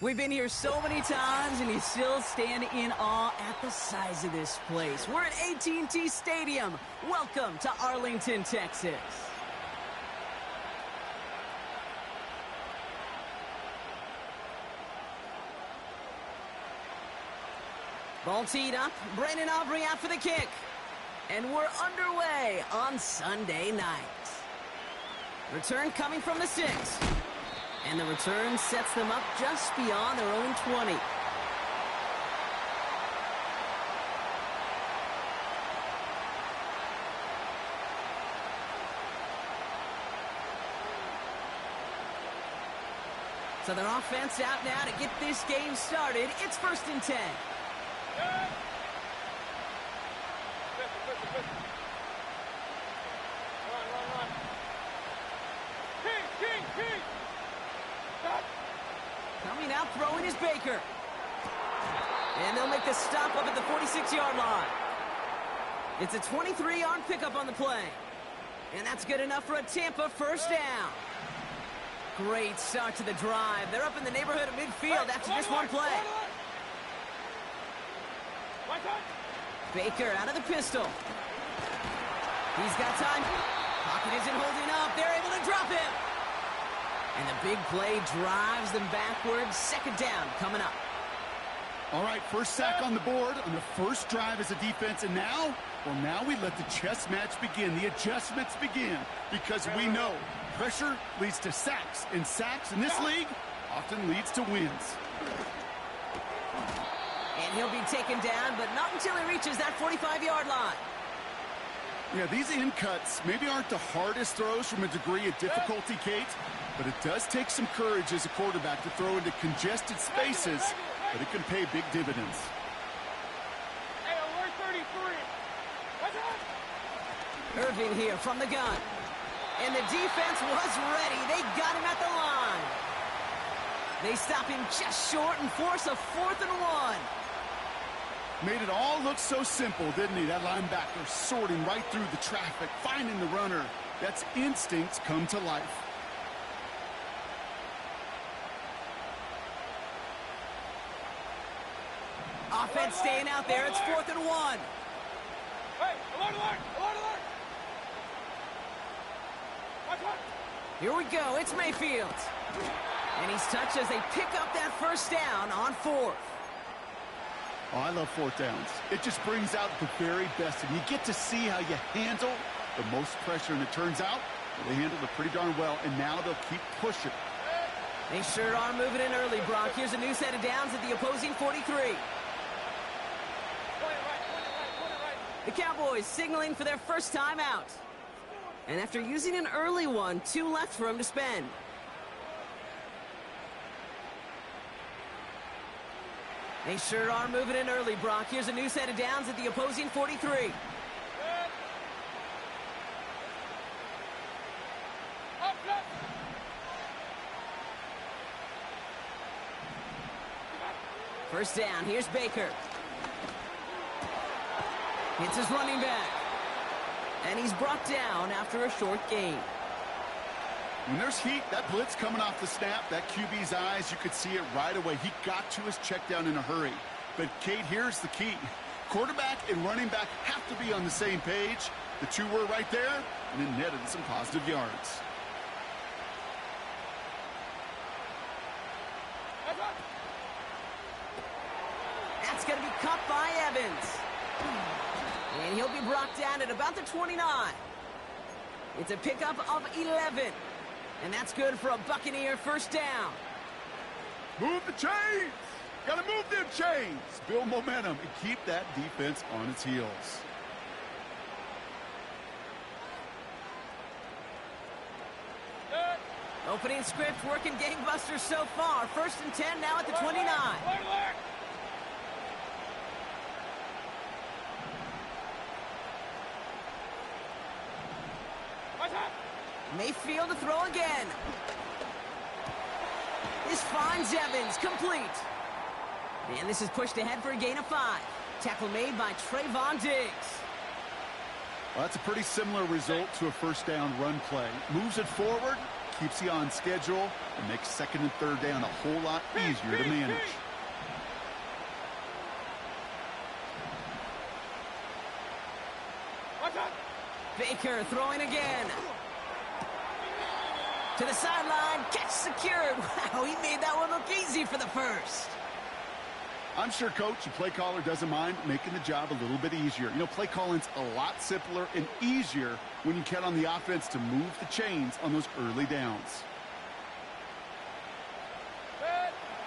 We've been here so many times, and you still stand in awe at the size of this place. We're at AT&T Stadium. Welcome to Arlington, Texas. Ball teed up. Brandon Aubrey out for the kick. And we're underway on Sunday night. Return coming from the 6. And the return sets them up just beyond their own 20. So their offense out now to get this game started. It's 1st and 10. Coming out, throwing is Baker. And they'll make the stop up at the 46-yard line. It's a 23-yard pickup on the play. And that's good enough for a Tampa first down. Great start to the drive. They're up in the neighborhood of midfield after just one play. Baker out of the pistol. He's got time. Pocket isn't holding up. They're able to drop him. And the big play drives them backwards. 2nd down coming up. All right, first sack on the board on the first drive as a defense. And now, well, now we let the chess match begin. The adjustments begin because we know pressure leads to sacks. And sacks in this league often leads to wins. And he'll be taken down, but not until he reaches that 45-yard line. Yeah, these in cuts maybe aren't the hardest throws from a degree of difficulty, Kate, but it does take some courage as a quarterback to throw into congested spaces, but it can pay big dividends. Hey, alert 33. What's up? Irving here from the gun. And the defense was ready. They got him at the line. They stop him just short and force a 4th and 1. Made it all look so simple, didn't he? That linebacker sorting right through the traffic, finding the runner. That's instincts come to life. Offense staying out there. It's 4th and 1. Hey, alert, alert, alert, alert. Here we go. It's Mayfield. And he's touched as they pick up that first down on 4th. Oh, I love 4th downs. It just brings out the very best, and you get to see how you handle the most pressure, and it turns out they handled it pretty darn well, and now they'll keep pushing. They sure are moving in early, Brock. Here's a new set of downs at the opposing 43. The Cowboys signaling for their first time out. And after using an early one, 2 left for him to spend. They sure are moving in early, Brock. Here's a new set of downs at the opposing 43. First down, here's Baker. Hits his running back. And he's brought down after a short gain. When there's heat, that blitz coming off the snap, that QB's eyes, you could see it right away. He got to his check down in a hurry. But, Kate, here's the key. Quarterback and running back have to be on the same page. The two were right there, and it netted some positive yards. That's going to be caught by Evans. And he'll be brought down at about the 29. It's a pickup of 11. And that's good for a Buccaneer first down. Move the chains! Gotta move them chains! Build momentum and keep that defense on its heels. Opening script working gangbusters so far. 1st and 10 now at the 29. Mayfield to throw again. This finds Evans, complete. And this is pushed ahead for a gain of 5. Tackle made by Trayvon Diggs. Well, that's a pretty similar result to a first down run play. Moves it forward, keeps you on schedule and makes second and third down a whole lot easier to manage. Baker throwing again. To the sideline, catch secured. Wow, he made that one look easy for the first. I'm sure coach and play caller doesn't mind making the job a little bit easier. You know, play calling's a lot simpler and easier when you count on the offense to move the chains on those early downs.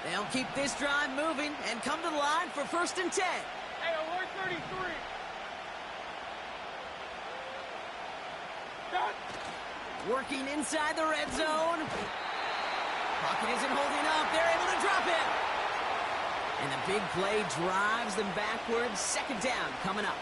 They'll keep this drive moving and come to the line for 1st and 10. Hey, alert 33. Done. Working inside the red zone. Pocket isn't holding up. They're able to drop it. And the big play drives them backwards. 2nd down coming up.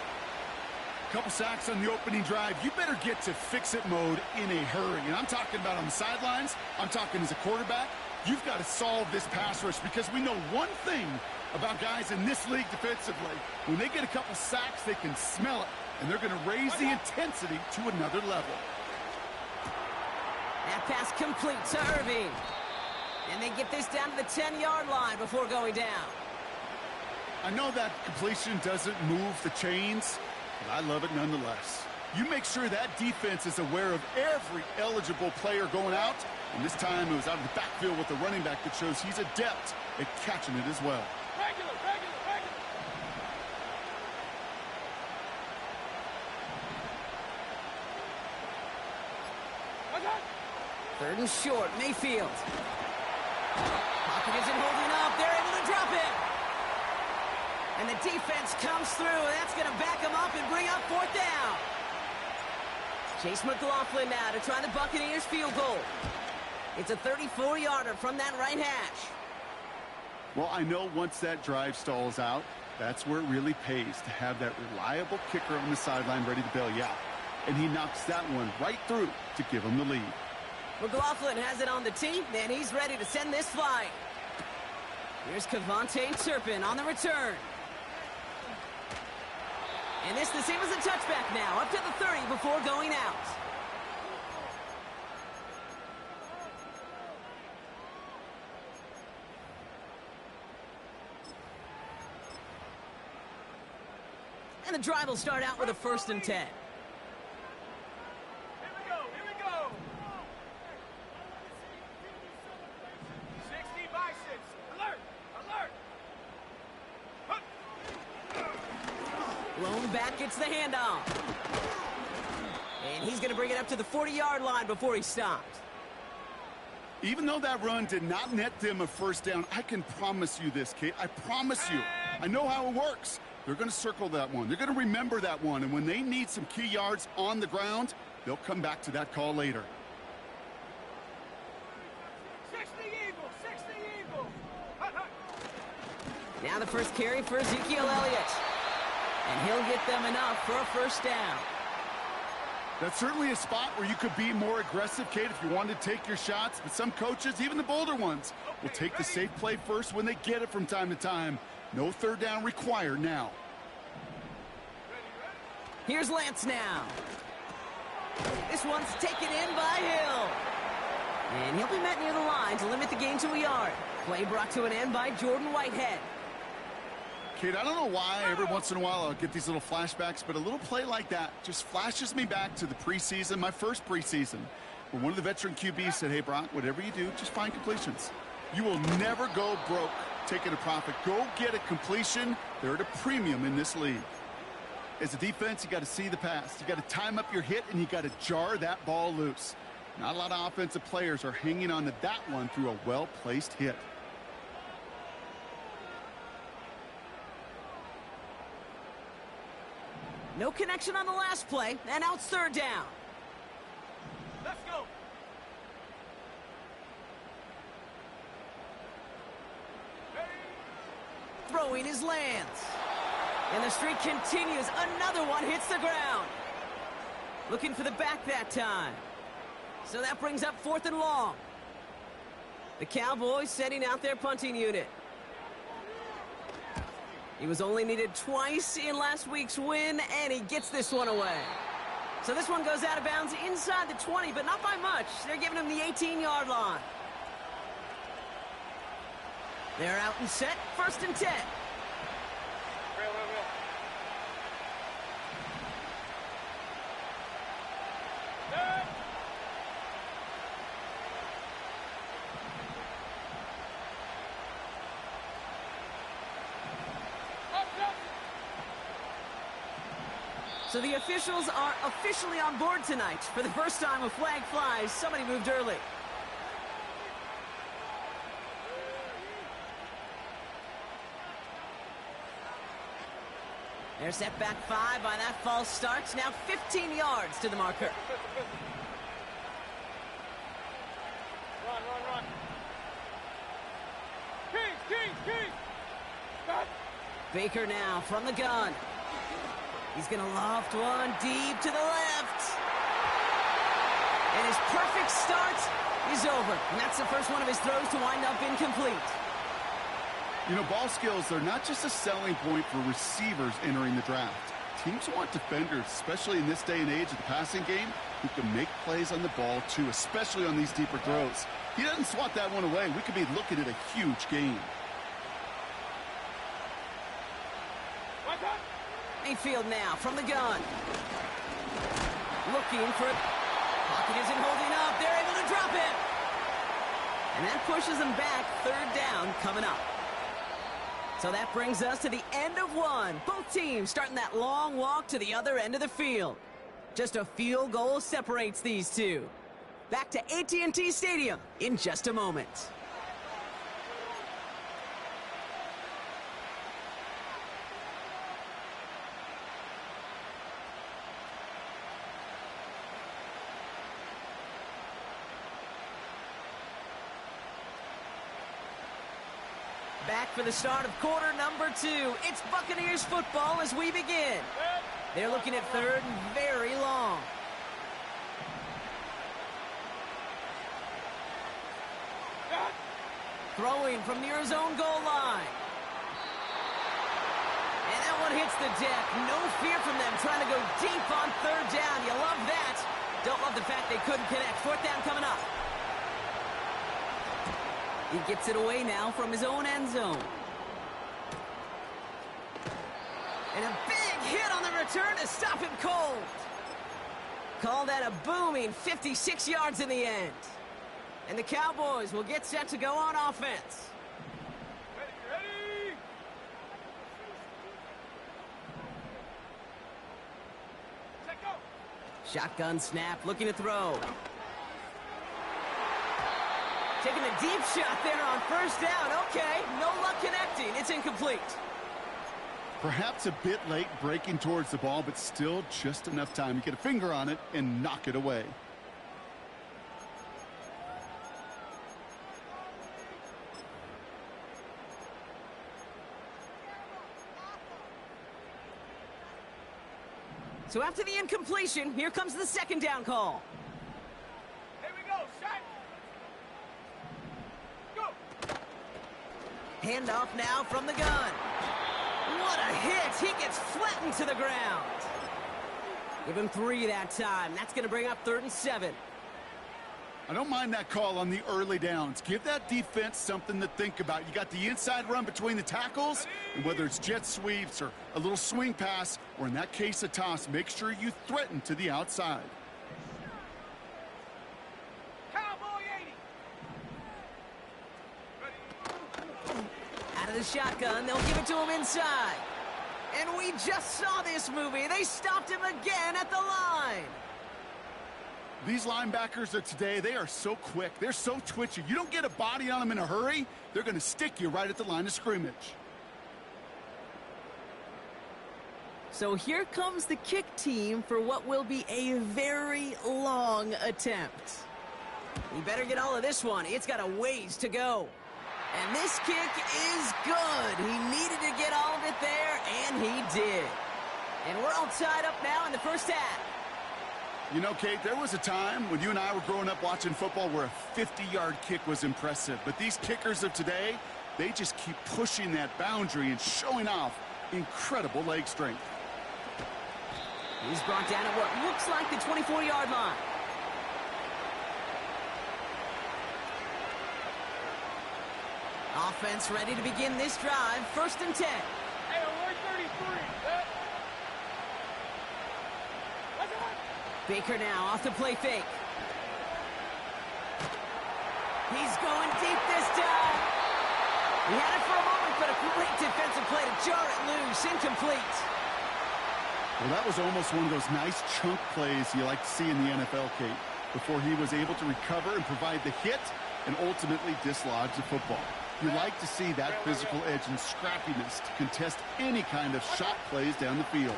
Couple sacks on the opening drive. You better get to fix-it mode in a hurry. And I'm talking about on the sidelines. I'm talking as a quarterback. You've got to solve this pass rush because we know one thing about guys in this league defensively. When they get a couple sacks, they can smell it. And they're going to raise the intensity to another level. That pass complete to Irving. And they get this down to the 10-yard line before going down. I know that completion doesn't move the chains, but I love it nonetheless. You make sure that defense is aware of every eligible player going out. And this time it was out of the backfield with the running back that shows he's adept at catching it as well. Regular. 3rd and short, Mayfield. Pocket isn't holding up. They're able to drop it. And the defense comes through. That's going to back them up and bring up 4th down. Chase McLaughlin now to try the Buccaneers field goal. It's a 34-yarder from that right hash. Well, I know once that drive stalls out, that's where it really pays to have that reliable kicker on the sideline ready to bail you out. And he knocks that one right through to give him the lead. McLaughlin has it on the tee, and he's ready to send this flying. Here's Kevontae Turpin on the return. And this the same as a touchback now, up to the 30 before going out. And the drive will start out with a 1st and 10. Here we go. 60 biceps. Alert. Lone back gets the handoff. And he's going to bring it up to the 40-yard line before he stops. Even though that run did not net them a 1st down, I can promise you this, Kate. I promise you. I know how it works. They're going to circle that one. They're going to remember that one. And when they need some key yards on the ground, they'll come back to that call later. 60 Eagles. Now the first carry for Ezekiel Elliott. And he'll get them enough for a 1st down. That's certainly a spot where you could be more aggressive, Kate, if you wanted to take your shots. But some coaches, even the bolder ones, will take the safe play first when they get it from time to time. No 3rd down required now. Here's Lance now. This one's taken in by Hill. And he'll be met near the line to limit the gain to a yard. Play brought to an end by Jordan Whitehead. Kate, I don't know why every once in a while I'll get these little flashbacks, but a little play like that just flashes me back to the preseason, my first preseason, where one of the veteran QBs said, hey, Brock, whatever you do, just find completions. You will never go broke taking a profit. Go get a completion. They're at a premium in this league. As a defense, you got to see the pass. You got to time up your hit, and you got to jar that ball loose. Not a lot of offensive players are hanging on to that one through a well-placed hit. No connection on the last play, and now it's 3rd down. Let's go. Throwing his Lance. And the streak continues. Another one hits the ground. Looking for the back that time. So that brings up 4th and long. The Cowboys setting out their punting unit. He was only needed twice in last week's win, and he gets this one away. So this one goes out of bounds inside the 20, but not by much. They're giving him the 18-yard line. They're out and set, 1st and 10. Real. Set. Up. So the officials are officially on board tonight. For the first time a flag flies, somebody moved early. They're set back 5 by that false start. Now 15 yards to the marker. Run. King. Got. Baker now from the gun. He's going to loft one deep to the left. And his perfect start is over. And that's the first one of his throws to wind up incomplete. You know, ball skills are not just a selling point for receivers entering the draft. Teams want defenders, especially in this day and age of the passing game, who can make plays on the ball, too, especially on these deeper throws. He doesn't swat that one away. We could be looking at a huge game. Mayfield now from the gun. Looking for it. Pocket isn't holding up. They're able to drop it. And that pushes them back. 3rd down coming up. So that brings us to the end of one. Both teams starting that long walk to the other end of the field. Just a field goal separates these two. Back to AT&T Stadium in just a moment. Back for the start of quarter number 2. It's Buccaneers football as we begin. They're looking at 3rd and very long. Throwing from near his own goal line. And that one hits the deck. No fear from them trying to go deep on 3rd down. You love that. Don't love the fact they couldn't connect. 4th down coming up. He gets it away now from his own end zone. And a big hit on the return to stop him cold. Call that a booming 56 yards in the end. And the Cowboys will get set to go on offense. Ready. Set, go. Shotgun snap, looking to throw. Taking a deep shot there on 1st down. Okay, no luck connecting. It's incomplete. Perhaps a bit late breaking towards the ball, but still just enough time to get a finger on it and knock it away. So after the incompletion, here comes the 2nd down call. Here we go. Set. Go. Handoff now from the gun. What a hit. He gets flattened to the ground. Give him 3 that time. That's going to bring up 3rd and 7. I don't mind that call on the early downs. Give that defense something to think about. You got the inside run between the tackles, and whether it's jet sweeps or a little swing pass, or in that case a toss, make sure you threaten to the outside. Cowboy 80. Out of the shotgun, they'll give it to him inside. And we just saw this movie. They stopped him again at the line. These linebackers of today, they are so quick. They're so twitchy. You don't get a body on them in a hurry, they're going to stick you right at the line of scrimmage. So here comes the kick team for what will be a very long attempt. You better get all of this one. It's got a ways to go. And this kick is good. He needed to get all of it there, and he did. And we're all tied up now in the first half. You know, Kate, there was a time when you and I were growing up watching football where a 50-yard kick was impressive. But these kickers of today, they just keep pushing that boundary and showing off incredible leg strength. He's brought down at what looks like the 24-yard line. Offense ready to begin this drive. 1st and 10. Hey, alert 33. Baker now off the play fake. He's going deep this time. He had it for a moment, but a great defensive play to jar it loose. Incomplete. Well, that was almost one of those nice chunk plays you like to see in the NFL, Kate, before he was able to recover and provide the hit and ultimately dislodge the football. You like to see that physical edge and scrappiness to contest any kind of shot plays down the field.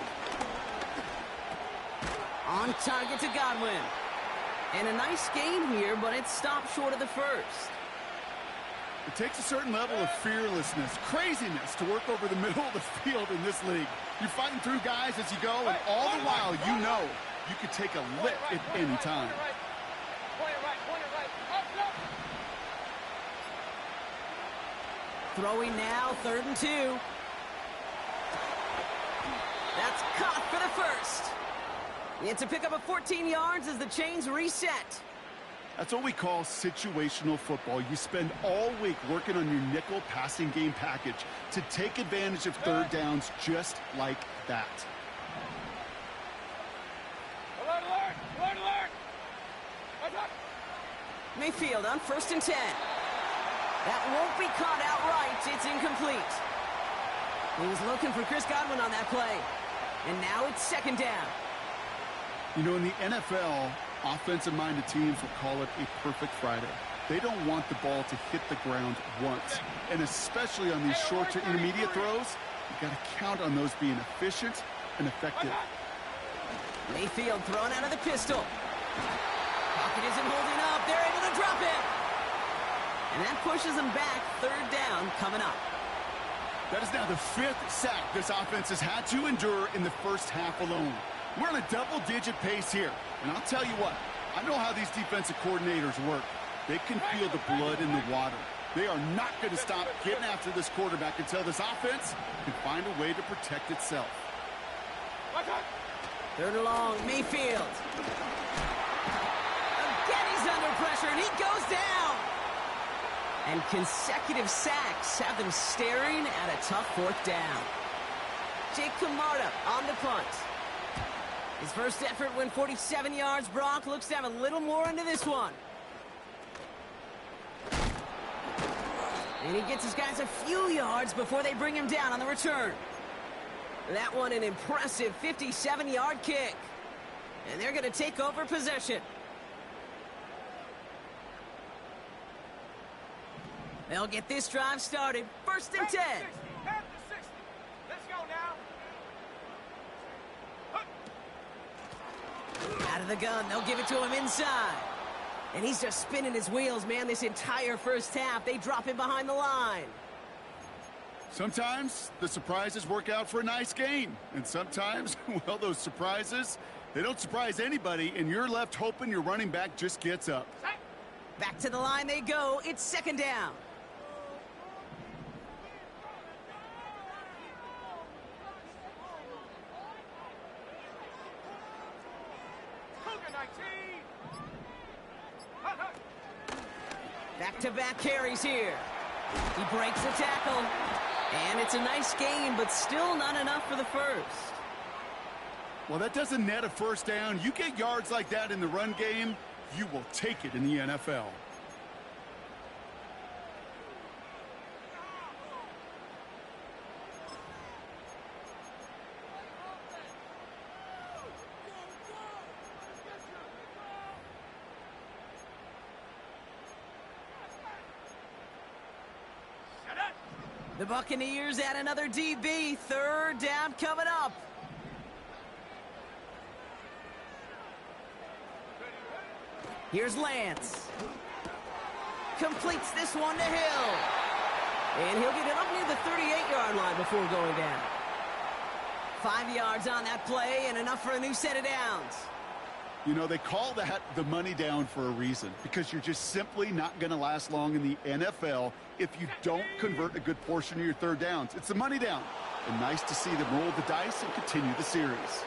On target to Godwin. And a nice gain here, but it stopped short of the first. It takes a certain level of fearlessness, craziness to work over the middle of the field in this league. You're fighting through guys as you go, and all the while you know you could take a lick at any time. Throwing now, 3rd and 2. That's caught for the first. It's a pickup of 14 yards as the chains reset. That's what we call situational football. You spend all week working on your nickel passing game package to take advantage of 3rd downs just like that. Alert, alert, alert, alert. Mayfield on 1st and 10. That won't be caught outright. It's incomplete. He was looking for Chris Godwin on that play. And now it's 2nd down. You know, in the NFL, offensive-minded teams will call it a perfect Friday. They don't want the ball to hit the ground once. And especially on these short to intermediate throws, you got to count on those being efficient and effective. Mayfield thrown out of the pistol. Pocket isn't holding up. They're able to drop it. And that pushes them back. 3rd down coming up. That is now the 5th sack this offense has had to endure in the first half alone. We're on a double-digit pace here. And I'll tell you what, I know how these defensive coordinators work. They can feel the blood in the water. They are not going to stop getting after this quarterback until this offense can find a way to protect itself. 3rd and long, Mayfield. Again, he's under pressure, and he goes down. And consecutive sacks have them staring at a tough 4th down. Jake Camarda on the punt. His first effort went 47 yards. Brock looks to have a little more into this one. And he gets his guys a few yards before they bring him down on the return. That one an impressive 57-yard kick. And they're going to take over possession. They'll get this drive started. 1st and 10. Let's go now. Out of the gun, they'll give it to him inside. And he's just spinning his wheels, man, this entire first half. They drop him behind the line. Sometimes the surprises work out for a nice gain. And sometimes, well, those surprises, they don't surprise anybody, and you're left hoping your running back just gets up. Back to the line they go. It's 2nd down. Back-to-back carries here. He breaks the tackle. And it's a nice gain, but still not enough for the first. Well, that doesn't net a 1st down. You get yards like that in the run game, you will take it in the NFL. The Buccaneers add another DB. 3rd down coming up. Here's Lance. Completes this one to Hill. And he'll get it up near the 38-yard line before going down. 5 yards on that play and enough for a new set of downs. You know, they call that the money down for a reason, because you're just simply not going to last long in the NFL if you don't convert a good portion of your 3rd downs. It's the money down. And nice to see them roll the dice and continue the series.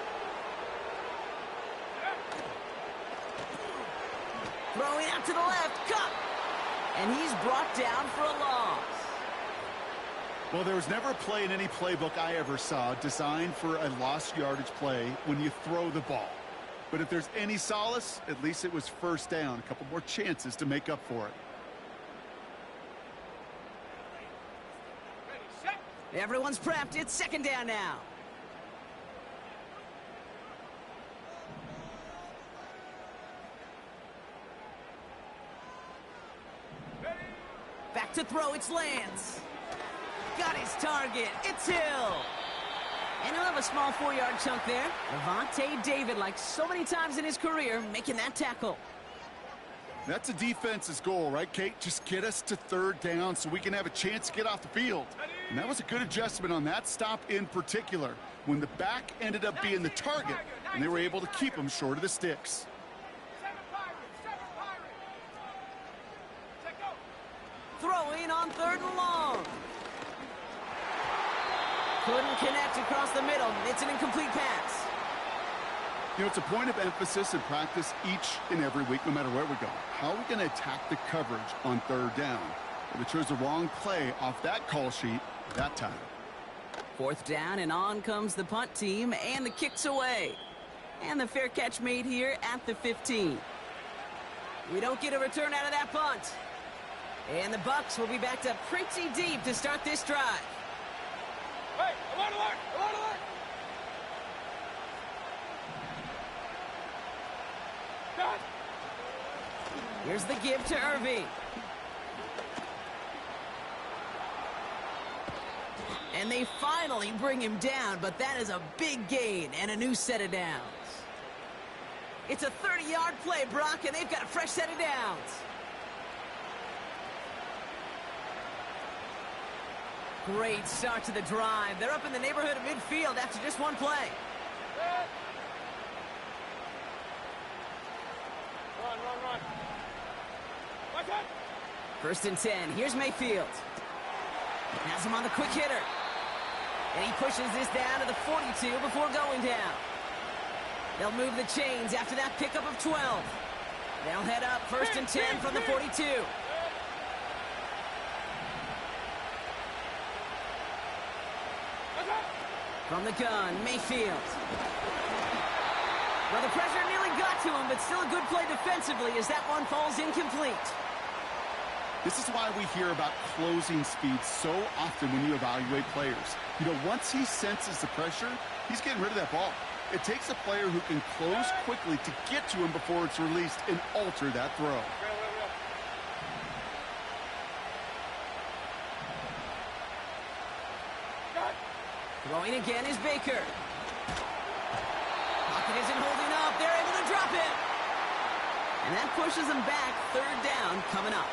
to the left, cut! And he's brought down for a loss. Well, there was never a play in any playbook I ever saw designed for a lost yardage play when you throw the ball. But if there's any solace, at least it was first down. A couple more chances to make up for it. Ready, set. Everyone's prepped. It's second down now. Ready. Back to throw. It's Lance. Got his target. It's Hill. And he'll have a small 4-yard chunk there. Levante David, like so many times in his career, making that tackle. That's a defense's goal, right, Kate? Just get us to third down so we can have a chance to get off the field. And that was a good adjustment on that stop in particular, when the back ended up being the target, and they were able to keep him short of the sticks. 7 Pirates. Check go. Throwing on third and long. Couldn't connect across the middle. It's an incomplete pass. You know, it's a point of emphasis in practice each and every week, no matter where we go. How are we going to attack the coverage on third down? Well, they chose the wrong play off that call sheet that time. Fourth down, and on comes the punt team, and the kick's away. And the fair catch made here at the 15. We don't get a return out of that punt. And the Bucs will be backed up pretty deep to start this drive. Hey, alert, alert, alert, alert. Cut. Here's the give to Irving. And they finally bring him down, but that is a big gain and a new set of downs. It's a 30-yard play, Brock, and they've got a fresh set of downs. Great start to the drive. They're up in the neighborhood of midfield after just one play. Set. Run. Watch out. First and 10. Here's Mayfield. Has him on the quick hitter. And he pushes this down to the 42 before going down. They'll move the chains after that pickup of 12. They'll head up first and 10 from the 42. From the gun, Mayfield. Well, the pressure nearly got to him, but still a good play defensively as that one falls incomplete. This is why we hear about closing speed so often when you evaluate players. You know, once he senses the pressure, he's getting rid of that ball. It takes a player who can close quickly to get to him before it's released and alter that throw. Real. Cut. Throwing again is Baker. Pocket isn't holding up. They're able to drop it. And that pushes them back. Third down coming up.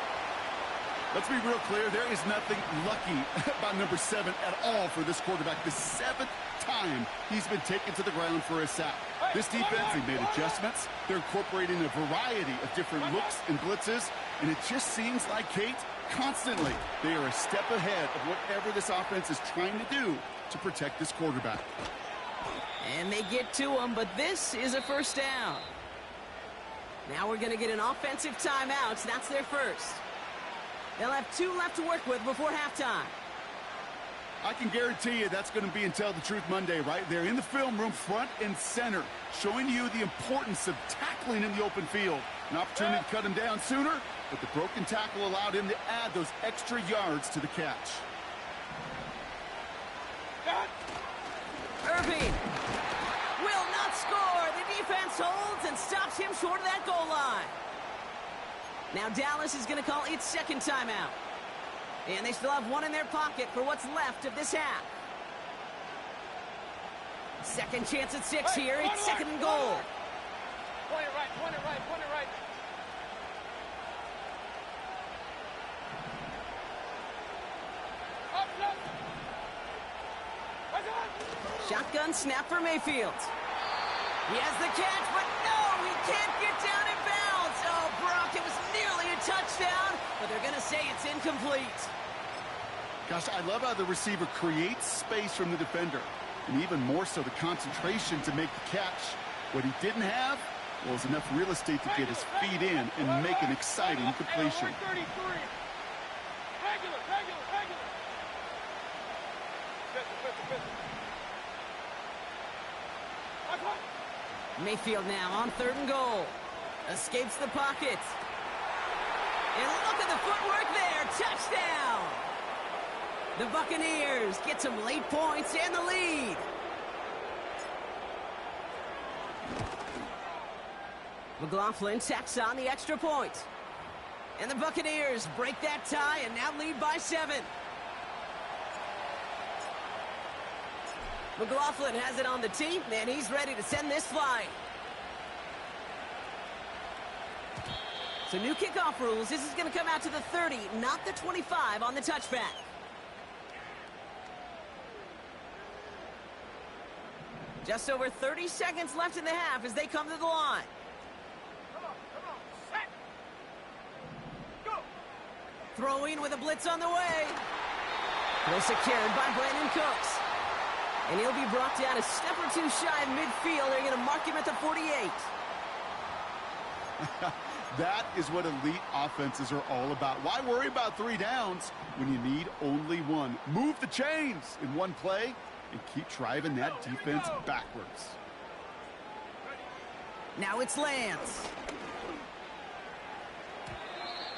Let's be real clear, there is nothing lucky about number 7 at all for this quarterback. The 7th time he's been taken to the ground for a sack. This defense, they made adjustments. They're incorporating a variety of different looks and blitzes, and it just seems like, Kate, constantly they are a step ahead of whatever this offense is trying to do to protect this quarterback. And they get to him, but this is a first down. Now we're going to get an offensive timeout. That's their first. They'll have 2 left to work with before halftime. I can guarantee you that's going to be in Tell the Truth Monday right there in the film room, front and center, showing you the importance of tackling in the open field. An opportunity to cut him down sooner, but the broken tackle allowed him to add those extra yards to the catch. Cut. Irving will not score. The defense holds and stops him short of that goal line. Now Dallas is going to call its second timeout. And they still have 1 in their pocket for what's left of this half. Second chance at 6 here. It's second and goal. Point it right. Up. Watch out. Shotgun snap for Mayfield. He has the catch, but no, he can't get down in bounds. Oh, Brock, it was nearly a touchdown, but they're going to say it's incomplete. Gosh, I love how the receiver creates space from the defender, and even more so the concentration to make the catch. What he didn't have, Well, there's enough real estate to get his feet in and make an exciting completion. 33. Regular. Mayfield now on 3rd and goal. Escapes the pocket. And look at the footwork there. Touchdown! The Buccaneers get some late points and the lead. McLaughlin tacks on the extra point. And the Buccaneers break that tie and now lead by 7. McLaughlin has it on the tee, and he's ready to send this flying. So new kickoff rules. This is going to come out to the 30, not the 25 on the touchback. Just over 30 seconds left in the half as they come to the line. Come on. Set. Go. Throwing with a blitz on the way. Well secured by Brandon Cooks. And he'll be brought down a step or two shy of midfield. They're going to mark him at the 48. That is what elite offenses are all about. Why worry about 3 downs when you need only 1? Move the chains in one play and keep driving that defense backwards. Now it's Lance.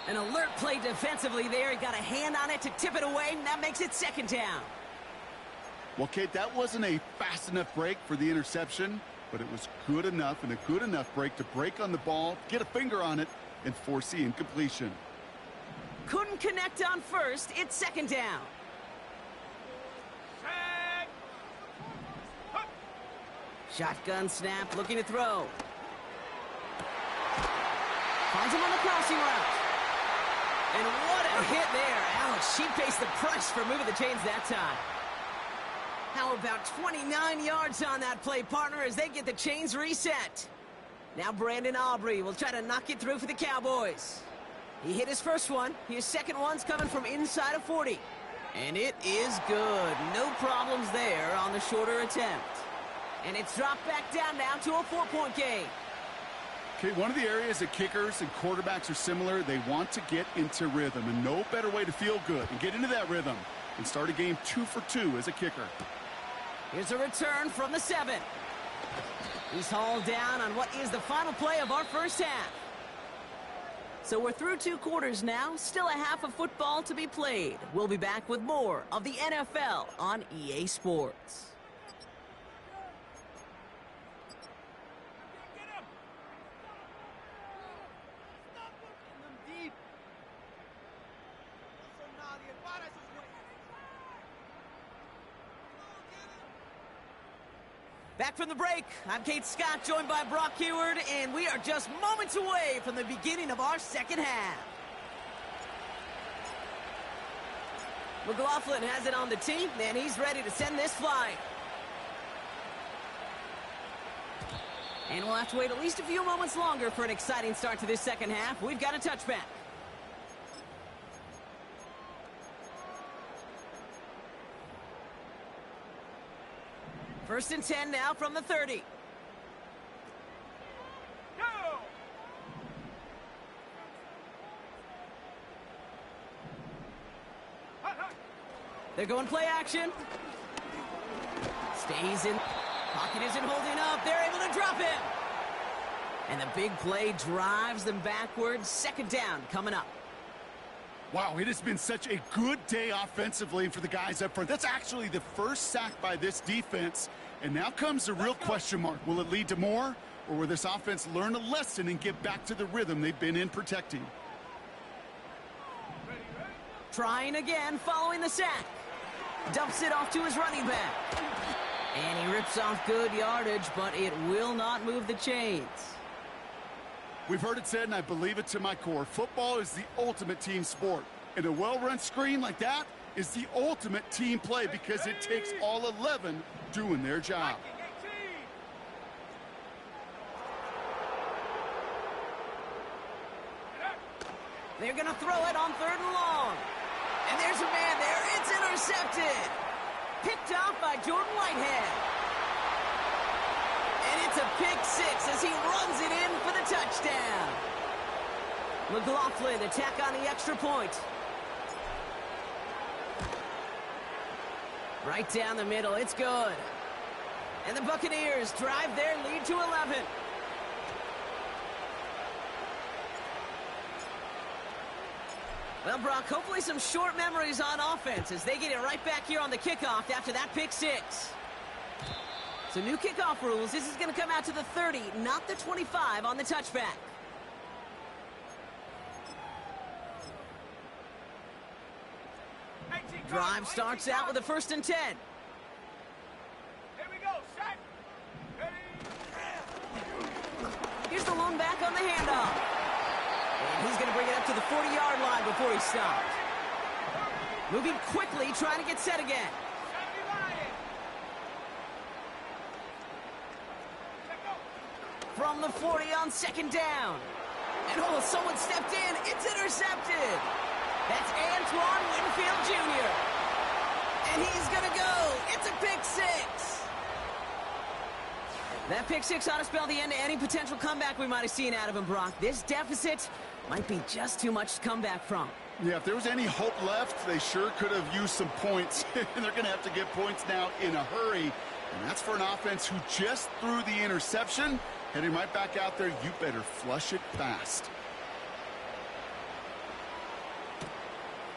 An alert play defensively there. He got a hand on it to tip it away, and that makes it 2nd down. Well, Kate, that wasn't a fast enough break for the interception, but it was good enough and a good enough break to break on the ball, get a finger on it, and force the incompletion. Couldn't connect on first. It's 2nd down. Set. Hup. Shotgun snap, looking to throw. Finds him on the crossing route. And what a hit there. Alex, she faced the price for moving the chains that time. How about 29 yards on that play, partner, as they get the chains reset. Now Brandon Aubrey will try to knock it through for the Cowboys. He hit his first one. His second one's coming from inside of 40. And it is good. No problems there on the shorter attempt. And it's dropped back down now to a 4-point game. Okay, one of the areas that kickers and quarterbacks are similar, they want to get into rhythm. And no better way to feel good and get into that rhythm and start a game 2 for 2 as a kicker. Here's a return from the 7. He's hauled down on what is the final play of our first half. So we're through 2 quarters now. Still a half of football to be played. We'll be back with more of the NFL on EA Sports. Back from the break, I'm Kate Scott, joined by Brock Heward, and we are just moments away from the beginning of our second half. McLaughlin has it on the tee, and he's ready to send this flying. And we'll have to wait at least a few moments longer for an exciting start to this second half. We've got a touchback. First and 10 now from the 30. Go. They're going play action. Stays in. Pocket isn't holding up. They're able to drop him. And the big play drives them backwards. 2nd down coming up. Wow, it has been such a good day offensively for the guys up front. That's actually the first sack by this defense. And now comes the real question mark. Will it lead to more? Or will this offense learn a lesson and get back to the rhythm they've been in protecting? Trying again following the sack. Dumps it off to his running back. And he rips off good yardage, but it will not move the chains. We've heard it said, and I believe it to my core, football is the ultimate team sport. And a well-run screen like that is the ultimate team play because it takes all 11 doing their job. They're going to throw it on 3rd and long. And there's a man there. It's intercepted. Picked off by Jordan Whitehead. And it's a pick six as he runs it in for the touchdown. McLaughlin attack on the extra point. Right down the middle, it's good. And the Buccaneers drive their lead to 11. Well, Brock, hopefully some short memories on offense as they get it right back here on the kickoff after that pick six. So new kickoff rules. This is going to come out to the 30, not the 25 on the touchback. Drive starts out with a 1st and 10. Here we go, set. Ready. Here's the lone back on the handoff. And he's going to bring it up to the 40-yard line before he stopped. Moving quickly, trying to get set again. From the 40 on 2nd down. And oh, someone stepped in. It's intercepted. That's Antoine Winfield Jr. And he's going to go. It's a pick six. That pick six ought to spell the end to any potential comeback we might have seen out of him, Brock. This deficit might be just too much to come back from. Yeah, if there was any hope left, they sure could have used some points. And they're going to have to get points now in a hurry. And that's for an offense who just threw the interception. Heading right back out there, you better flush it fast.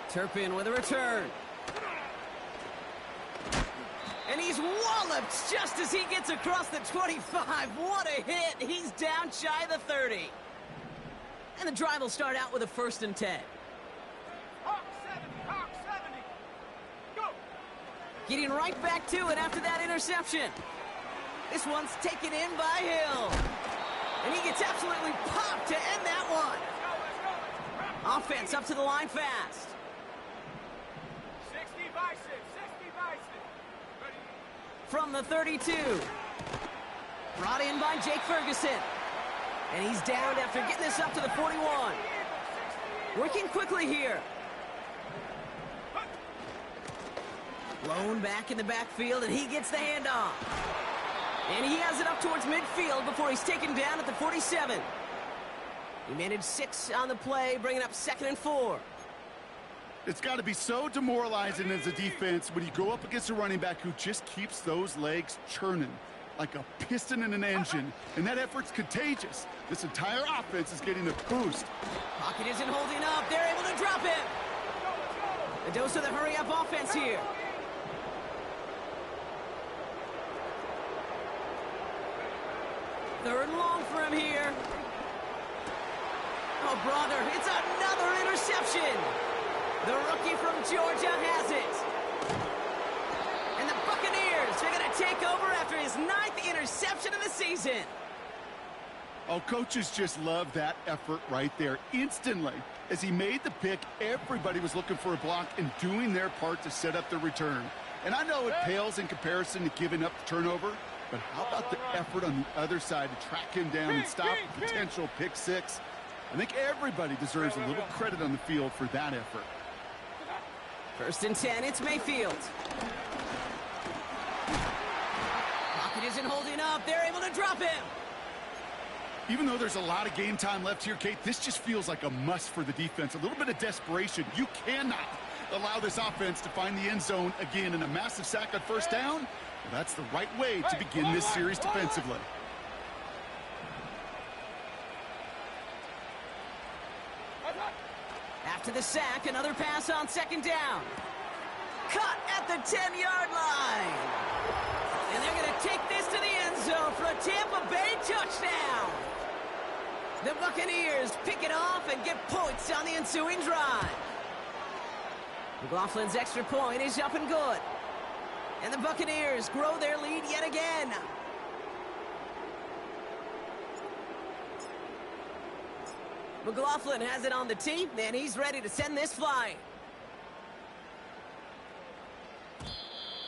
Turpin with a return. And he's walloped just as he gets across the 25. What a hit. He's down shy of the 30. And the drive will start out with a 1st and 10. Hawk 70. Go. Getting right back to it after that interception. This one's taken in by Hill. And he gets absolutely popped to end that one. Let's go. Offense up to the line fast. 60 by 6. Ready. From the 32. Brought in by Jake Ferguson. And he's downed after getting this up to the 41. Working quickly here. Lone back in the backfield, and he gets the handoff. And he has it up towards midfield before he's taken down at the 47. He managed 6 on the play, bringing up 2nd and 4. It's got to be so demoralizing as a defense when you go up against a running back who just keeps those legs churning like a piston in an engine. And that effort's contagious. This entire offense is getting a boost. Pocket isn't holding up. They're able to drop him. A dose of the hurry-up offense here. Third and long for him here. Oh, brother, it's another interception. The rookie from Georgia has it. And the Buccaneers are going to take over after his 9th interception of the season. Oh, coaches just love that effort right there. Instantly, as he made the pick, everybody was looking for a block and doing their part to set up the return. And I know it pales in comparison to giving up the turnover, but how about the effort on the other side to track him down and stop a potential pick six? I think everybody deserves a little credit on the field for that effort. 1st and 10, it's Mayfield. Pocket isn't holding up. They're able to drop him. Even though there's a lot of game time left here, Kate, this just feels like a must for the defense. A little bit of desperation. You cannot allow this offense to find the end zone again, in a massive sack on 1st down. Well, that's the right way to begin this series defensively. After the sack, another pass on 2nd down. Cut at the 10-yard line. And they're going to take this to the end zone for a Tampa Bay touchdown. The Buccaneers pick it off and get points on the ensuing drive. McLaughlin's extra point is up and good. And the Buccaneers grow their lead yet again. McLaughlin has it on the tee, and he's ready to send this flying.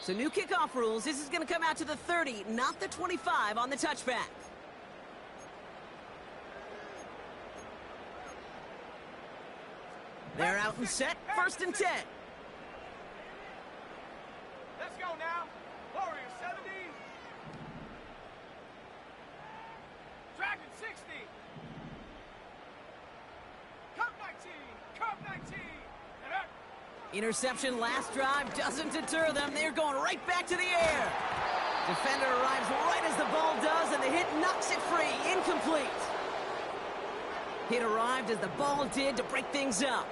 So new kickoff rules. This is going to come out to the 30, not the 25 on the touchback. They're out and set. 1st and 10. Let's go now. Warriors 70. Interception last drive doesn't deter them. They're going right back to the air. Defender arrives right as the ball does, and the hit knocks it free. Incomplete. Hit arrived as the ball did to break things up.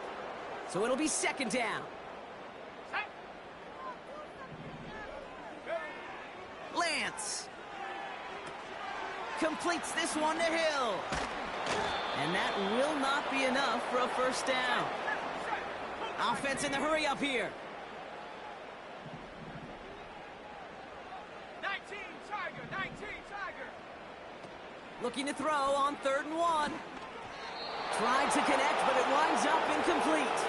So it'll be second down. Lance completes this one to Hill. And that will not be enough for a first down. Offense in the hurry up here. 19 Tiger, 19 Tiger. Looking to throw on 3rd and 1. Tried to connect, but it winds up incomplete.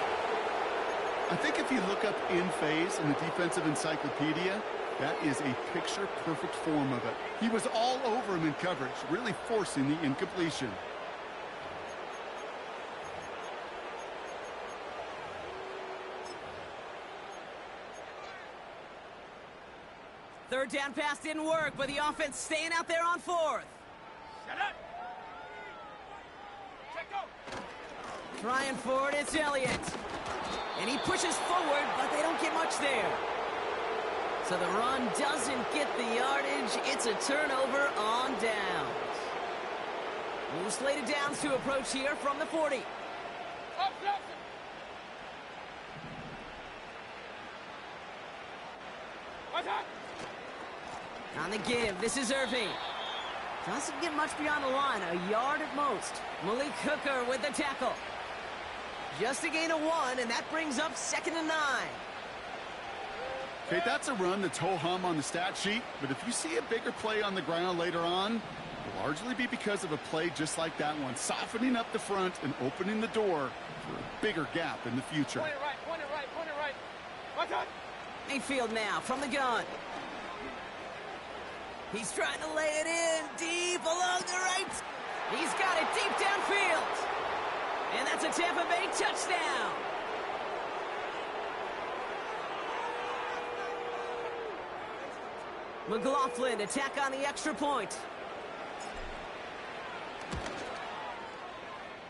I think if you look up in phase in the defensive encyclopedia, that is a picture-perfect form of it. He was all over him in coverage, really forcing the incompletion. Third down pass didn't work, but the offense staying out there on 4th. Shut up. Check go. Trying for it, it's Elliott. And he pushes forward, but they don't get much there. So the run doesn't get the yardage. It's a turnover on downs. New slated downs to approach here from the 40. Up, up. What's up? On the give, this is Irving. Doesn't get much beyond the line, a yard at most. Malik Hooker with the tackle. Just a gain of 1, and that brings up 2nd and 9. Okay, that's a run that's ho-hum on the stat sheet, but if you see a bigger play on the ground later on, it'll largely be because of a play just like that one, softening up the front and opening the door for a bigger gap in the future. Point it right, point it right, point it right. What's up? Mayfield now from the gun. He's trying to lay it in deep along the right. He's got it deep downfield. And that's a Tampa Bay touchdown. McLaughlin attack on the extra point.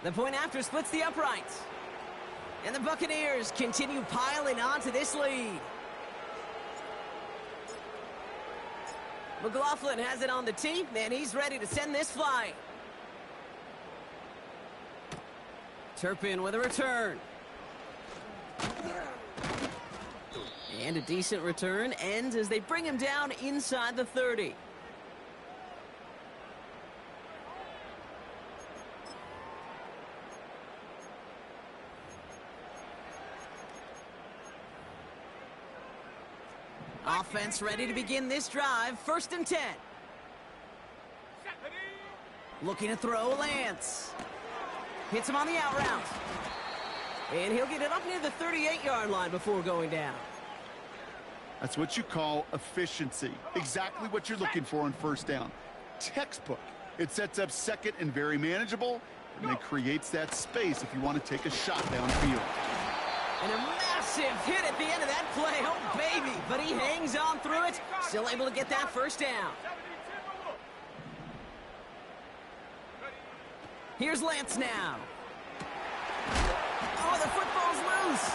The point after splits the uprights. And the Buccaneers continue piling onto this lead. McLaughlin has it on the tee, and he's ready to send this flying. Turpin with a return. And a decent return ends as they bring him down inside the 30. Offense ready to begin this drive. 1st and 10. Looking to throw Lance. Hits him on the out route. And he'll get it up near the 38-yard line before going down. That's what you call efficiency. Exactly what you're looking for on 1st down. Textbook. It sets up 2nd and very manageable, and it creates that space if you want to take a shot downfield. And a massive hit at the end of that play. Oh, baby. But he hangs on through it. Still able to get that 1st down. Here's Lance now. Oh, the football's loose.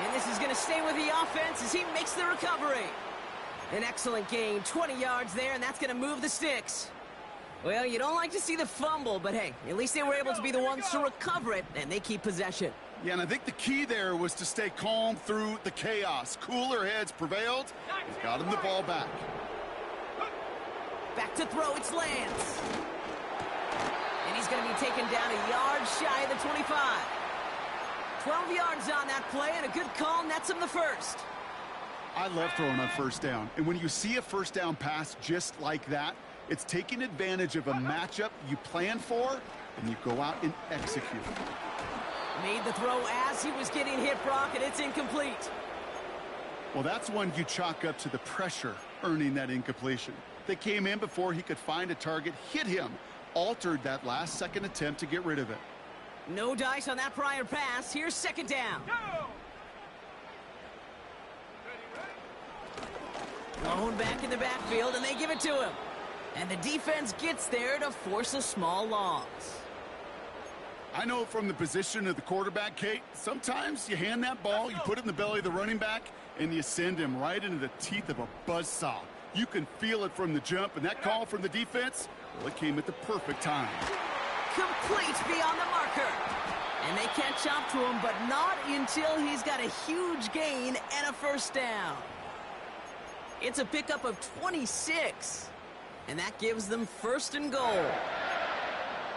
And this is going to stay with the offense as he makes the recovery. An excellent gain. 20 yards there, and that's going to move the sticks. Well, you don't like to see the fumble, but hey, at least they were able to be the ones to recover it, and they keep possession. Yeah, and I think the key there was to stay calm through the chaos. Cooler heads prevailed. They got him the ball back. Back to throw, it's Lance. And he's going to be taken down a yard shy of the 25. 12 yards on that play, and a good call nets him the 1st. I love throwing on 1st down. And when you see a 1st down pass just like that, it's taking advantage of a matchup you plan for, and you go out and execute. Made the throw as he was getting hit, Brock, and it's incomplete. Well, that's one you chalk up to the pressure earning that incompletion. They came in before he could find a target, hit him, altered that last-second attempt to get rid of it. No dice on that prior pass. Here's 2nd down. Thrown back in the backfield, and they give it to him. And the defense gets there to force a small loss. I know from the position of the quarterback, Kate, sometimes you hand that ball, you put it in the belly of the running back, and you send him right into the teeth of a buzzsaw. You can feel it from the jump, and that call from the defense, well, it came at the perfect time. Complete beyond the marker. And they catch up to him, but not until he's got a huge gain and a first down. It's a pickup of 26, and that gives them first and goal.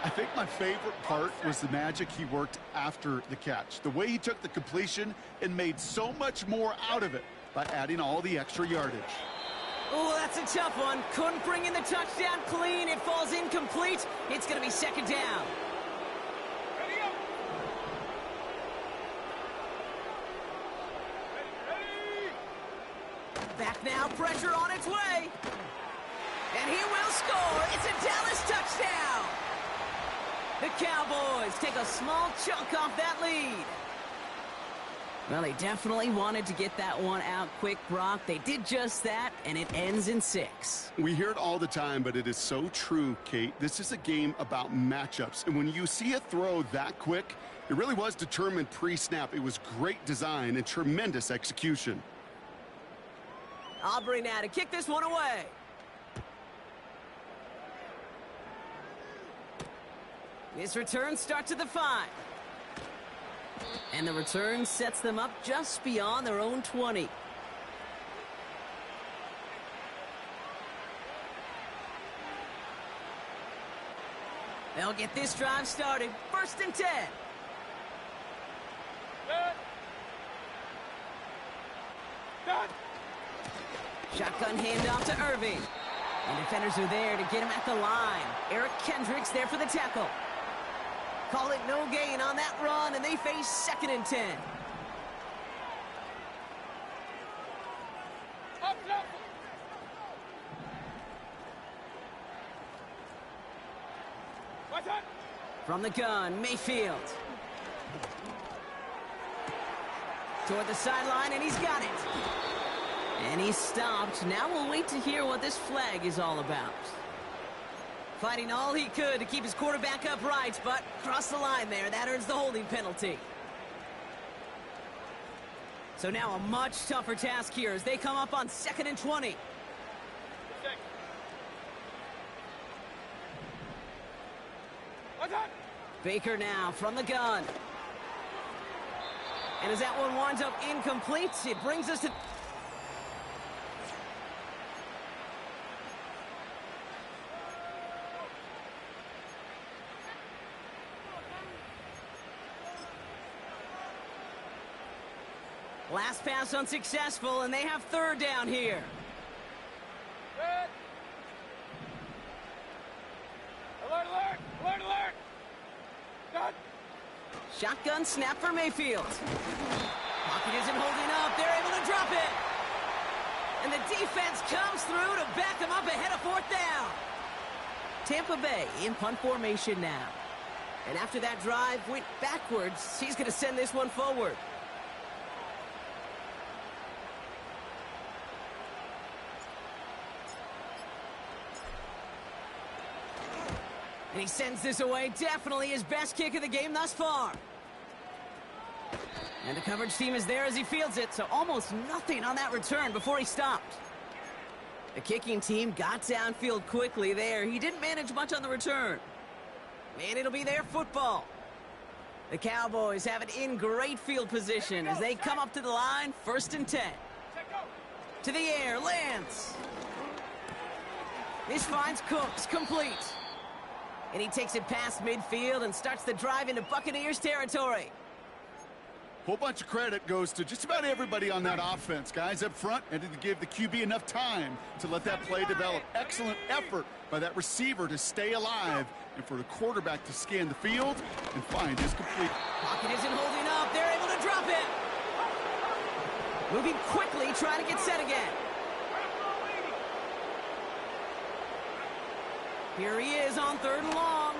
I think my favorite part was the magic he worked after the catch. The way he took the completion and made so much more out of it by adding all the extra yardage. Oh, that's a tough one. Couldn't bring in the touchdown clean. It falls incomplete. It's going to be second down. Ready up. Ready. Back now, pressure on its way. And he will score. It's a Dallas touchdown. The Cowboys take a small chunk off that lead. Well, they definitely wanted to get that one out quick, Brock. They did just that, and it ends in 6. We hear it all the time, but it is so true, Kate. This is a game about matchups. And when you see a throw that quick, it really was determined pre-snap. It was great design and tremendous execution. Aubrey now to kick this one away. This return starts at the 5. And the return sets them up just beyond their own 20. They'll get this drive started. First and 10. Done. Done. Shotgun handoff to Irving. And defenders are there to get him at the line. Eric Kendricks there for the tackle. Call it no gain on that run, and they face second and 10. Up, up. Watch out. From the gun, Mayfield. Toward the sideline, and he's got it. And he's stopped. Now we'll wait to hear what this flag is all about. Fighting all he could to keep his quarterback upright, but crossed the line there. That earns the holding penalty. So now a much tougher task here as they come up on second and 20. Watch out. Baker now from the gun. And as that one winds up incomplete, it brings us to... Last pass unsuccessful, and they have third down here. Good. Alert, alert, alert, alert. Done. Shotgun snap for Mayfield. Pocket isn't holding up. They're able to drop it. And the defense comes through to back them up ahead of fourth down. Tampa Bay in punt formation now. And after that drive went backwards, he's going to send this one forward. And he sends this away. Definitely his best kick of the game thus far. And the coverage team is there as he fields it, so almost nothing on that return before he stopped. The kicking team got downfield quickly there. He didn't manage much on the return. And it'll be their football. The Cowboys have it in great field position as they come up to the line, first and 10. To the air, Lance. This finds Cooks, complete. And he takes it past midfield and starts the drive into Buccaneers territory. Whole bunch of credit goes to just about everybody on that offense. Guys up front and to give the QB enough time to let that play develop. Excellent effort by that receiver to stay alive and for the quarterback to scan the field and find his complete. Pocket isn't holding up. They're able to drop it. Moving quickly, trying to get set again. Here he is on third and long.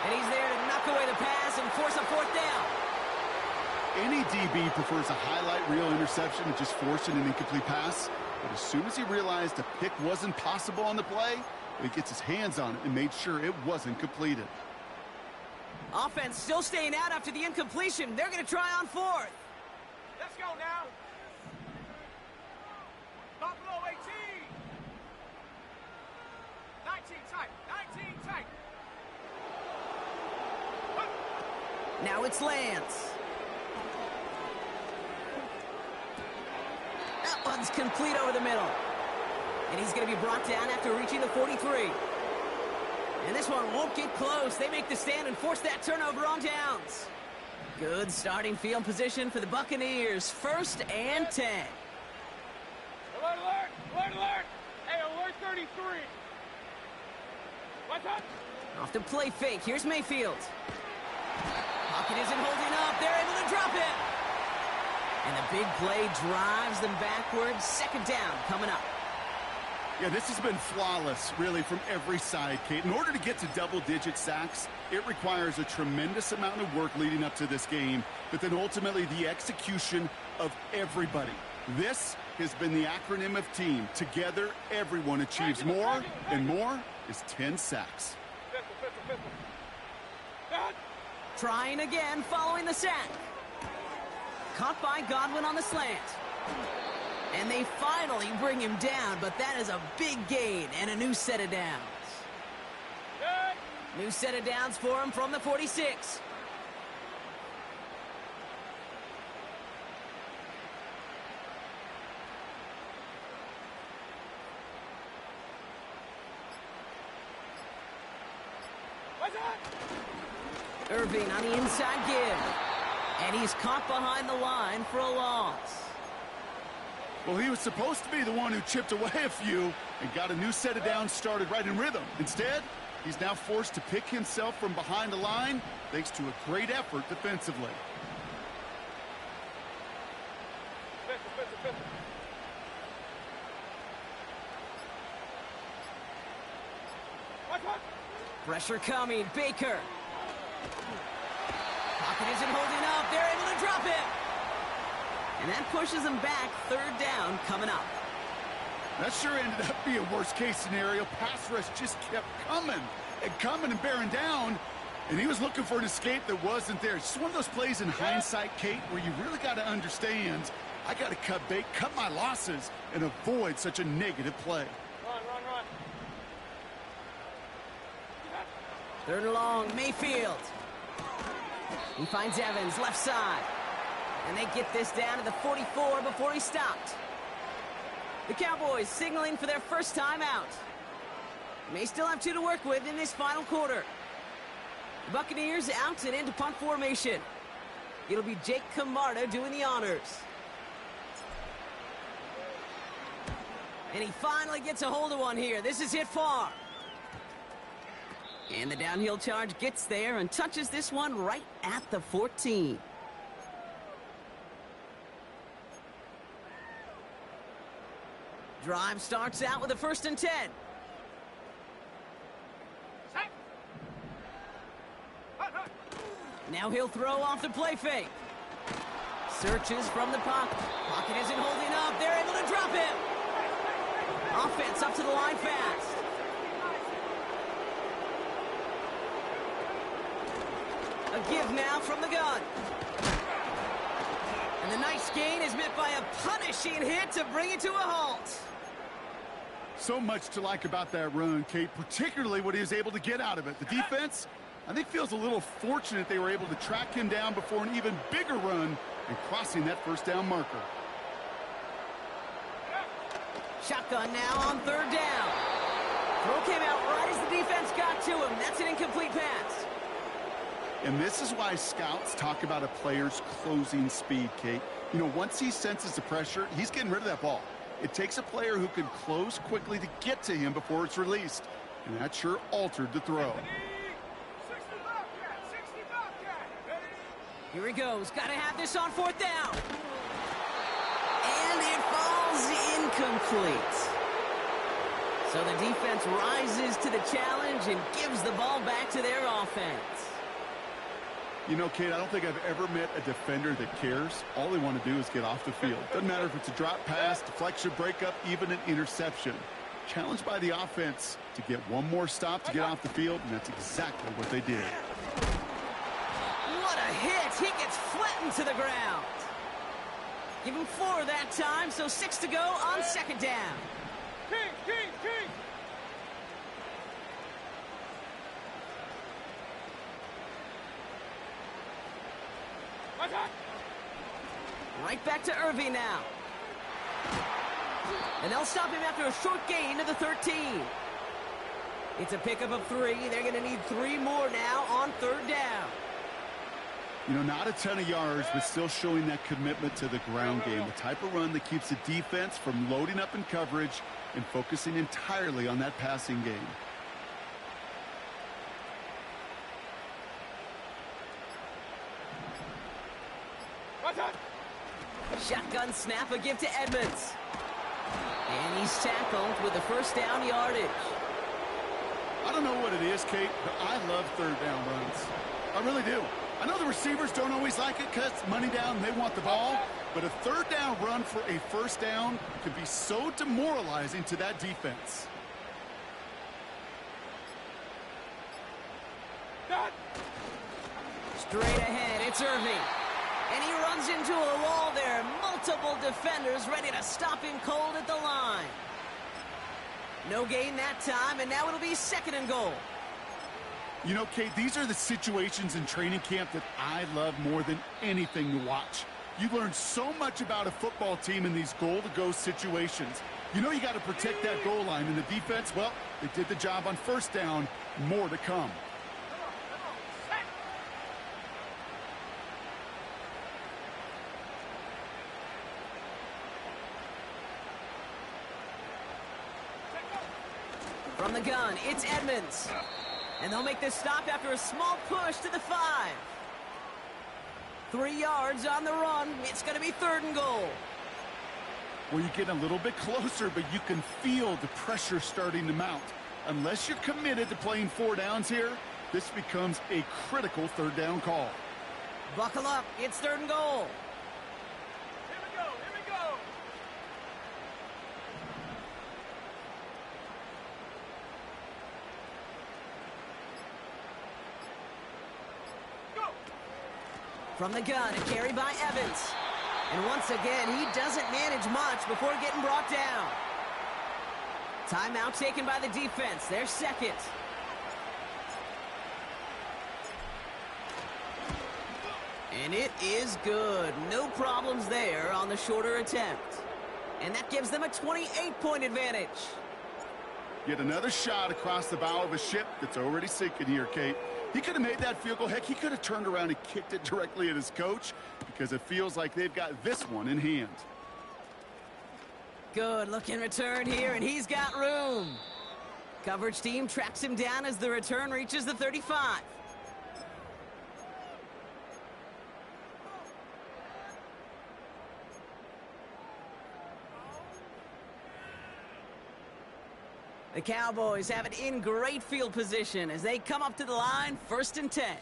And he's there to knock away the pass and force a fourth down. Any DB prefers a highlight reel interception to just forcing an incomplete pass. But as soon as he realized a pick wasn't possible on the play, he gets his hands on it and made sure it wasn't completed. Offense still staying out after the incompletion. They're going to try on fourth. Let's go now. Buffalo 18. 19 tight. 19 tight. Now it's Lance. That one's complete over the middle. And he's going to be brought down after reaching the 43. And this one won't get close. They make the stand and force that turnover on downs. Good starting field position for the Buccaneers. 1st and 10. Alert, alert, alert, alert. Hey, alert 33. What's up? Off the play fake. Here's Mayfield. Pocket isn't holding up. They're able to drop it. And the big play drives them backwards. 2nd down coming up. Yeah, this has been flawless, really, from every side, Kate. In order to get to double-digit sacks, it requires a tremendous amount of work leading up to this game, but then ultimately the execution of everybody. This has been the acronym of team. Together, everyone achieves more, and more is 10 sacks. Trying again following the sack. Caught by Godwin on the slant. And they finally bring him down, but that is a big gain and a new set of downs. New set of downs for him from the 46. Irving on the inside give. And he's caught behind the line for a loss. Well, he was supposed to be the one who chipped away a few and got a new set of downs started right in rhythm. Instead, he's now forced to pick himself from behind the line thanks to a great effort defensively. Pressure coming. Baker. Pocket isn't holding up. They're able to drop it. And that pushes them back. 3rd down coming up. That sure ended up being a worst-case scenario. Pass rush just kept coming and bearing down. And he was looking for an escape that wasn't there. It's just one of those plays in hindsight, Kate, where you really got to understand, I got to cut bait, cut my losses, and avoid such a negative play. Run. 3rd and long. Mayfield. He finds Evans left side. And they get this down to the 44 before he stopped. The Cowboys signaling for their first time out. May still have 2 to work with in this final quarter. The Buccaneers out and into punt formation. It'll be Jake Camarda doing the honors. And he finally gets a hold of one here. This is hit far. And the downhill charge gets there and touches this one right at the 14. Drive starts out with a 1st and 10. Now he'll throw off the play fake. Searches from the pocket. Pocket isn't holding up. They're able to drop it. Offense up to the line fast. A give now from the gun. And the nice gain is met by a punishing hit to bring it to a halt. So much to like about that run, Kate, particularly what he was able to get out of it. The defense, I think, feels a little fortunate they were able to track him down before an even bigger run and crossing that 1st down marker. Shotgun now on 3rd down. Throw came out right as the defense got to him. That's an incomplete pass. And this is why scouts talk about a player's closing speed, Kate. You know, once he senses the pressure, he's getting rid of that ball. It takes a player who can close quickly to get to him before it's released. And that sure altered the throw. Here he goes. Got to have this on 4th down. And it falls incomplete. So the defense rises to the challenge and gives the ball back to their offense. You know, Kate, I don't think I've ever met a defender that cares. All they want to do is get off the field. Doesn't matter if it's a drop pass, deflection, breakup, even an interception. Challenged by the offense to get one more stop to get off the field, and that's exactly what they did. What a hit! He gets flattened to the ground. Give him 4 that time, so 6 to go on second down. King! Right back to Irving now. And they'll stop him after a short gain to the 13. It's a pickup of 3. They're going to need 3 more now on third down. You know, not a ton of yards, but still showing that commitment to the ground game. The type of run that keeps the defense from loading up in coverage and focusing entirely on that passing game. Shotgun snap, a give to Edmonds. And he's tackled with the first down yardage. I don't know what it is, Kate, but I love third down runs. I really do. I know the receivers don't always like it because money down, they want the ball. But a third down run for a first down can be so demoralizing to that defense. Straight ahead, it's Irving. And he runs into a wall there. Multiple defenders ready to stop him cold at the line. No gain that time, and now it'll be 2nd and goal. You know, Kate, these are the situations in training camp that I love more than anything to watch. You learn so much about a football team in these goal-to-go situations. You know you got to protect that goal line, and the defense, well, they did the job on first down. More to come. From the gun, it's Edmonds. And they'll make this stop after a small push to the 5. 3 yards on the run. It's going to be 3rd and goal. Well, you're getting a little bit closer, but you can feel the pressure starting to mount. Unless you're committed to playing 4 downs here, this becomes a critical third down call. Buckle up. It's 3rd and goal. Here we go! From the gun, a carry by Evans. And once again, he doesn't manage much before getting brought down. Timeout taken by the defense. They're 2nd. And it is good. No problems there on the shorter attempt. And that gives them a 28-point advantage. Yet another shot across the bow of a ship that's already sinking here, Kate. He could have made that field goal. Heck, he could have turned around and kicked it directly at his coach because it feels like they've got this one in hand. Good looking return here, and he's got room. Coverage team tracks him down as the return reaches the 35. The Cowboys have it in great field position as they come up to the line, 1st and 10.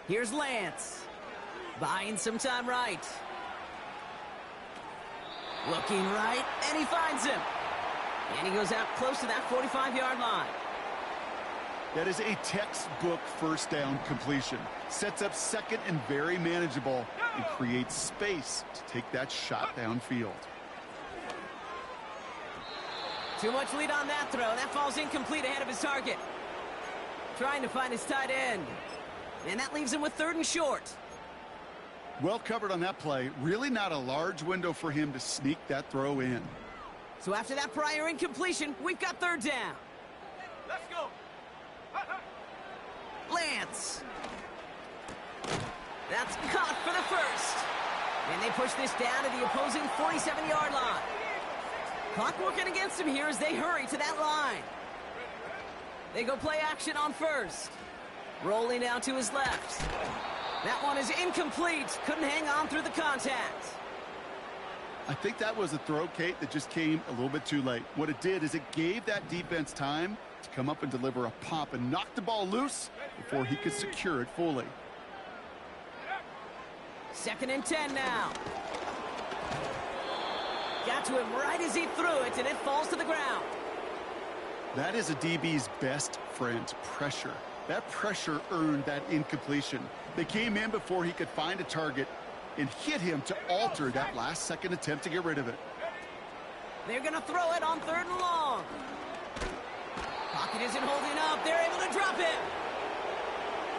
Here's Lance. Buying some time right. Looking right, and he finds him. And he goes out close to that 45-yard line. That is a textbook first down completion. Sets up 2nd and very manageable and creates space to take that shot downfield. Too much lead on that throw. That falls incomplete ahead of his target. Trying to find his tight end. And that leaves him with 3rd and short. Well covered on that play. Really not a large window for him to sneak that throw in. So after that prior incompletion, we've got 3rd down. Let's go! Lance. That's caught for the 1st. And they push this down to the opposing 47-yard line. Clock working against him here as they hurry to that line. They go play action on 1st. Rolling down to his left. That one is incomplete. Couldn't hang on through the contact. I think that was a throw, Kate, that just came a little bit too late. What it did is it gave that defense time to come up and deliver a pop and knock the ball loose before he could secure it fully. 2nd and 10 now. Got to him right as he threw it, and it falls to the ground. That is a DB's best friend, pressure. That pressure earned that incompletion. They came in before he could find a target and hit him to alter that last-second attempt to get rid of it. They're going to throw it on 3rd and long. Pocket isn't holding up. They're able to drop it.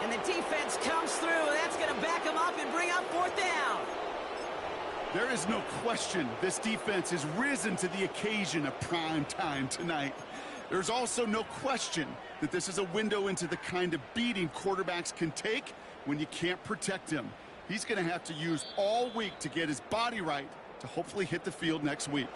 And the defense comes through. That's going to back them up and bring up 4th down. There is no question this defense has risen to the occasion of prime time tonight. There's also no question that this is a window into the kind of beating quarterbacks can take when you can't protect him. He's going to have to use all week to get his body right to hopefully hit the field next week.